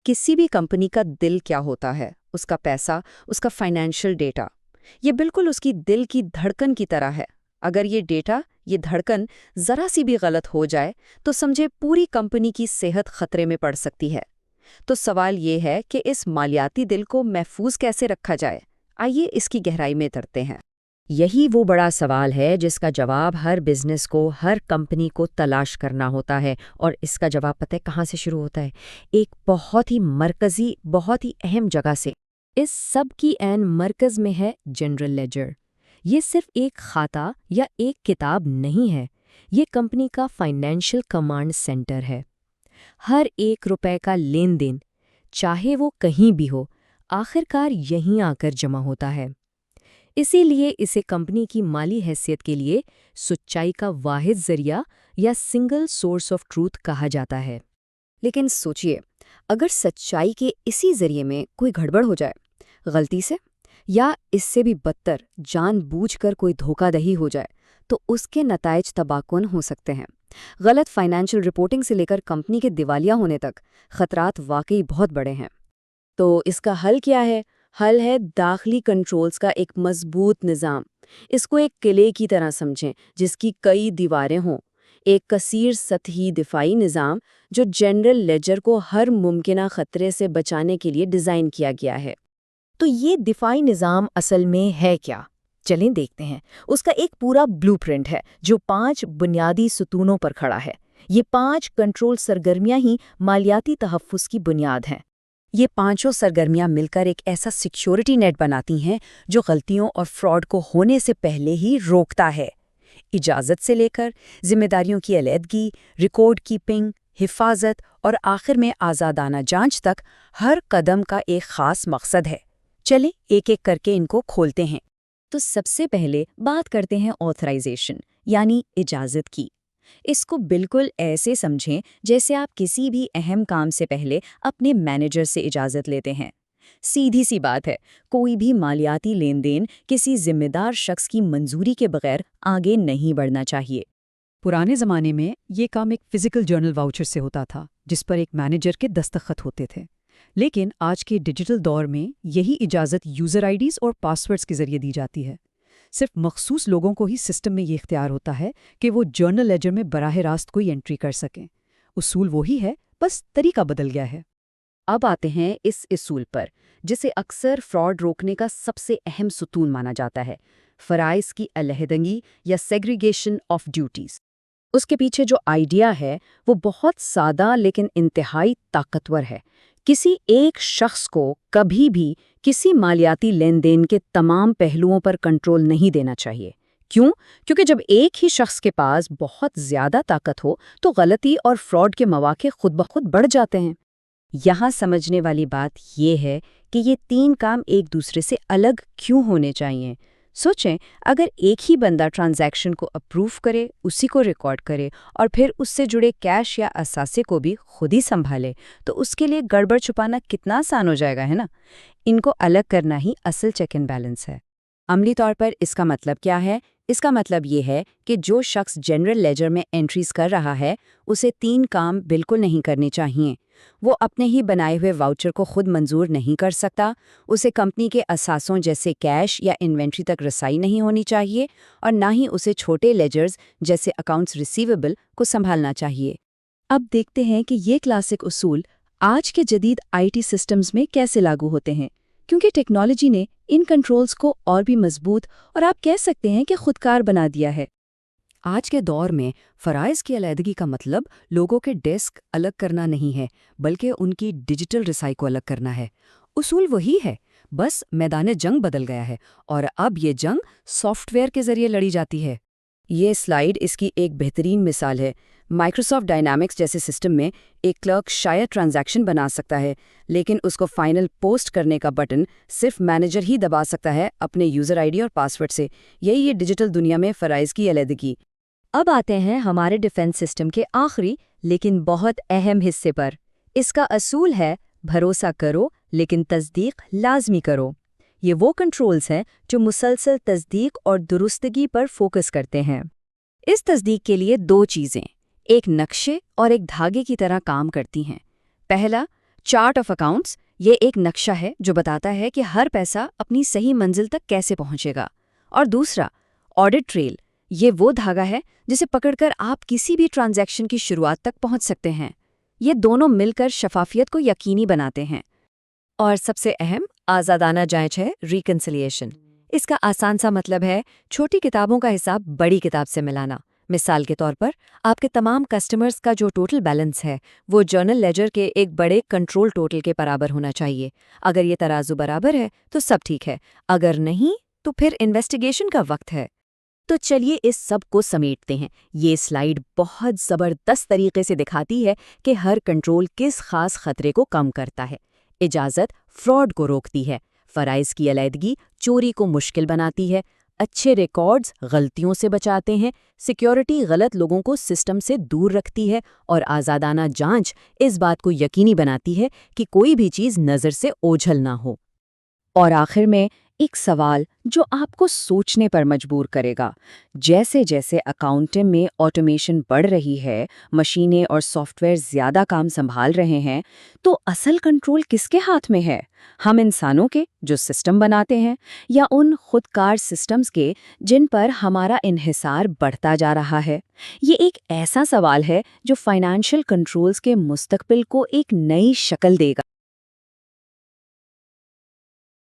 किसी भी कंपनी का दिल क्या होता है, उसका पैसा, उसका फाइनेंशियल डेटा, ये बिल्कुल उसकी दिल की धड़कन की तरह है। अगर ये डेटा, ये धड़कन जरा सी भी गलत हो जाए तो समझे पूरी कंपनी की सेहत खतरे में पड़ सकती है। तो सवाल ये है कि इस मालियाती दिल को महफूज कैसे रखा जाए। आइए इसकी गहराई में उतरते हैं। यही वो बड़ा सवाल है जिसका जवाब हर बिजनेस को, हर कंपनी को तलाश करना होता है। और इसका जवाब पता है कहाँ से शुरू होता है? एक बहुत ही मरकजी, बहुत ही अहम जगह से। इस सब की ऐन मरकज में है जनरल लेजर। ये सिर्फ एक खाता या एक किताब नहीं है, ये कंपनी का फाइनेंशियल कमांड सेंटर है। हर एक रुपए का लेन देन, चाहे वो कहीं भी हो, आखिरकार यहीं आकर जमा होता है। इसीलिए इसे कंपनी की माली हैसियत के लिए सच्चाई का वाहिद जरिया या सिंगल सोर्स ऑफ ट्रूथ कहा जाता है। लेकिन सोचिए, अगर सच्चाई के इसी जरिए में कोई गड़बड़ हो जाए, गलती से या इससे भी बदतर जानबूझकर कोई धोखाधड़ी हो जाए, तो उसके नताइज तबाहकुन हो सकते हैं। गलत फाइनेंशियल रिपोर्टिंग से लेकर कंपनी के दिवालिया होने तक खतरात वाकई बहुत बड़े हैं। तो इसका हल क्या है? हल है दाखिली कंट्रोल्स का एक मजबूत निज़ाम। इसको एक किले की तरह समझें जिसकी कई दीवारें हों। एक कसीर सतही दिफाई निज़ाम जो जनरल लेजर को हर मुमकिन खतरे से बचाने के लिए डिज़ाइन किया गया है। तो ये दिफाई निज़ाम असल में है क्या? चलें देखते हैं। उसका एक पूरा ब्लूप्रिंट है जो 5 बुनियादी सुतूनों पर खड़ा है। ये 5 कंट्रोल सरगर्मियां ही मालियाती तहफ़्फ़ुज़ की बुनियाद हैं। ये पांचों सरगर्मियां मिलकर एक ऐसा सिक्योरिटी नेट बनाती हैं जो गलतियों और फ्रॉड को होने से पहले ही रोकता है। इजाज़त से लेकर जिम्मेदारियों की अलहदगी, रिकॉर्ड कीपिंग, हिफाजत और आखिर में आज़ादाना जांच तक हर कदम का एक ख़ास मकसद है। चलें एक एक करके इनको खोलते हैं। तो सबसे पहले बात करते हैं ऑथराइजेशन यानी इजाज़त की। इसको बिल्कुल ऐसे समझें जैसे आप किसी भी अहम काम से पहले अपने मैनेजर से इजाज़त लेते हैं। सीधी सी बात है, कोई भी मालियाती लेन देन किसी जिम्मेदार शख्स की मंजूरी के बगैर आगे नहीं बढ़ना चाहिए। पुराने ज़माने में ये काम एक फिजिकल जर्नल वाउचर से होता था जिस पर एक मैनेजर के दस्तखत होते थे। लेकिन आज के डिजिटल दौर में यही इजाज़त यूज़र आईडीज़ और पासवर्ड्स के ज़रिए दी जाती है। सिर्फ मखसूस लोगों को ही सिस्टम में ये इख्तियार होता है कि वो जर्नल लेजर में बराह रास्त कोई एंट्री कर सकें। उसूल वही है, बस तरीका बदल गया है। अब आते हैं इस उसूल पर जिसे अक्सर फ्रॉड रोकने का सबसे अहम सुतून माना जाता है, फ़राइज़ की अलहदगी या सेग्रीगेशन ऑफ ड्यूटीज़। उसके पीछे जो आइडिया है वो बहुत सादा लेकिन इंतहाई ताकतवर है। किसी एक शख्स को कभी भी किसी मालियाती लेन देन के तमाम पहलुओं पर कंट्रोल नहीं देना चाहिए। क्यों? क्योंकि जब एक ही शख्स के पास बहुत ज़्यादा ताकत हो तो गलती और फ्रॉड के मौके खुद ब खुद बढ़ जाते हैं। यहाँ समझने वाली बात ये है कि ये 3 काम एक दूसरे से अलग क्यों होने चाहिए। सोचें, अगर एक ही बंदा ट्रांजैक्शन को अप्रूव करे, उसी को रिकॉर्ड करे और फिर उससे जुड़े कैश या असासे को भी खुद ही संभाले, तो उसके लिए गड़बड़ छुपाना कितना आसान हो जाएगा, है ना? इनको अलग करना ही असल चेक एंड बैलेंस है। अमली तौर पर इसका मतलब क्या है? इसका मतलब ये है कि जो शख्स जनरल लेजर में एंट्रीज कर रहा है उसे 3 काम बिल्कुल नहीं करने चाहिए। वो अपने ही बनाए हुए वाउचर को खुद मंजूर नहीं कर सकता, उसे कंपनी के असासों जैसे कैश या इन्वेंट्री तक रसाई नहीं होनी चाहिए और ना ही उसे छोटे लेजर्स जैसे अकाउंट्स रिसीवेबल को संभालना चाहिए। अब देखते हैं कि ये क्लासिक उसूल आज के जदीद आईटी सिस्टम्स में कैसे लागू होते हैं, क्योंकि टेक्नोलॉजी ने इन कंट्रोल्स को और भी मजबूत और आप कह सकते हैं कि खुदकार बना दिया है। आज के दौर में फ़राइज़ की अलहदगी का मतलब लोगों के डेस्क अलग करना नहीं है, बल्कि उनकी डिजिटल रसाई को अलग करना है। उसूल वही है, बस मैदान जंग बदल गया है और अब ये जंग सॉफ्टवेयर के जरिए लड़ी जाती है। ये स्लाइड इसकी एक बेहतरीन मिसाल है। माइक्रोसॉफ्ट डायनामिक्स जैसे सिस्टम में एक क्लर्क शायद ट्रांजैक्शन बना सकता है, लेकिन उसको फाइनल पोस्ट करने का बटन सिर्फ मैनेजर ही दबा सकता है अपने यूज़र आईडी और पासवर्ड से। यही ये डिजिटल दुनिया में फ़राइज़ की अलहदगी। अब आते हैं हमारे डिफेंस सिस्टम के आखिरी लेकिन बहुत अहम हिस्से पर। इसका असूल है भरोसा करो लेकिन तस्दीक लाजमी करो। ये वो कंट्रोल्स हैं जो मुसलसल तस्दीक और दुरुस्तगी पर फोकस करते हैं। इस तस्दीक के लिए 2 चीज़ें एक नक्शे और एक धागे की तरह काम करती हैं। पहला, चार्ट ऑफ अकाउंट्स ये एक नक्शा है जो बताता है कि हर पैसा अपनी सही मंजिल तक कैसे पहुंचेगा। और दूसरा, ऑडिट ट्रेल, ये वो धागा है जिसे पकड़कर आप किसी भी ट्रांजैक्शन की शुरुआत तक पहुंच सकते हैं। ये दोनों मिलकर शफाफियत को यकीनी बनाते हैं। और सबसे अहम आज़ादाना जांच है रिकन्सिलिएशन। इसका आसान सा मतलब है छोटी किताबों का हिसाब बड़ी किताब से मिलाना। मिसाल के तौर पर आपके तमाम कस्टमर्स का जो टोटल बैलेंस है वो जर्नल लेजर के एक बड़े कंट्रोल टोटल के बराबर होना चाहिए। अगर ये तराजू बराबर है तो सब ठीक है, अगर नहीं तो फिर इन्वेस्टिगेशन का वक्त है। तो चलिए इस सब को समेटते हैं। ये स्लाइड बहुत ज़बरदस्त तरीके से दिखाती है कि हर कंट्रोल किस खास खतरे को कम करता है। इजाज़त फ्रॉड को रोकती है, फ़राइज़ की अलैदगी चोरी को मुश्किल बनाती है, अच्छे रिकॉर्ड्स गलतियों से बचाते हैं, सिक्योरिटी गलत लोगों को सिस्टम से दूर रखती है, और आज़ादाना जांच इस बात को यकीनी बनाती है कि कोई भी चीज़ नज़र से ओझल ना हो। और आखिर में एक सवाल जो आपको सोचने पर मजबूर करेगा। जैसे जैसे अकाउंटिंग में ऑटोमेशन बढ़ रही है, मशीनें और सॉफ्टवेयर ज़्यादा काम संभाल रहे हैं, तो असल कंट्रोल किसके हाथ में है? हम इंसानों के जो सिस्टम बनाते हैं, या उन खुदकार सिस्टम्स के जिन पर हमारा इन्हिसार बढ़ता जा रहा है? ये एक ऐसा सवाल है जो फाइनेंशियल कंट्रोल्स के मुस्तकबिल को एक नई शक्ल देगा।